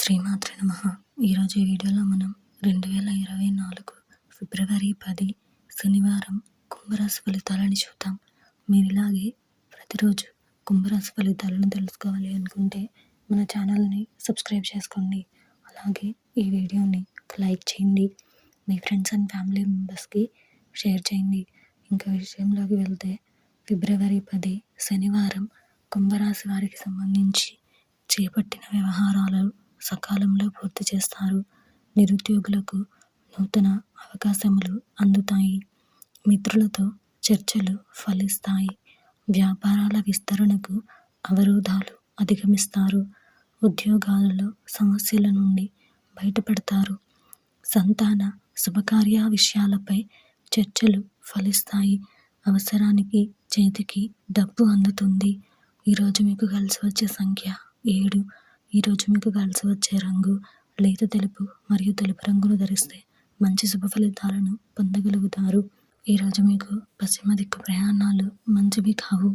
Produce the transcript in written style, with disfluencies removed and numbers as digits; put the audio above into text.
శ్రీమాత్రే నమః. ఈరోజు ఈ వీడియోలో మనం 2024 ఫిబ్రవరి 10 శనివారం కుంభరాశి ఫలితాలని చూద్దాం. మీరిలాగే ప్రతిరోజు కుంభరాశి ఫలితాలను తెలుసుకోవాలి అనుకుంటే మన ఛానల్ని సబ్స్క్రైబ్ చేసుకోండి. అలాగే ఈ వీడియోని లైక్ చేయండి, మీ ఫ్రెండ్స్ అండ్ ఫ్యామిలీ మెంబర్స్కి షేర్ చేయండి. ఇంకా విషయంలోకి వెళ్తే ఫిబ్రవరి 10 శనివారం కుంభరాశి వారికి సంబంధించి చేపట్టిన వ్యవహారాలు సకాలంలో పూర్తి చేస్తారు. నిరుద్యోగులకు నూతన అవకాశములు అందుతాయి. మిత్రులతో చర్చలు ఫలిస్తాయి. వ్యాపారాల విస్తరణకు అవరోధాలు అధిగమిస్తారు. ఉద్యోగాలలో సమస్యల నుండి బయటపడతారు. సంతాన శుభకార్య విషయాలపై చర్చలు ఫలిస్తాయి. అవసరానికి చేతికి డబ్బు అందుతుంది. ఈరోజు మీకు కలిసి వచ్చే సంఖ్య 7. ఈరోజు మీకు కలిసి వచ్చే రంగు లేత తెలుపు మరియు తెలుపు రంగును ధరిస్తే మంచి శుభ ఫలితాలను పొందగలుగుతారు. ఈరోజు మీకు పశ్చిమ దిక్కు ప్రయాణాలు మంచివి కావు.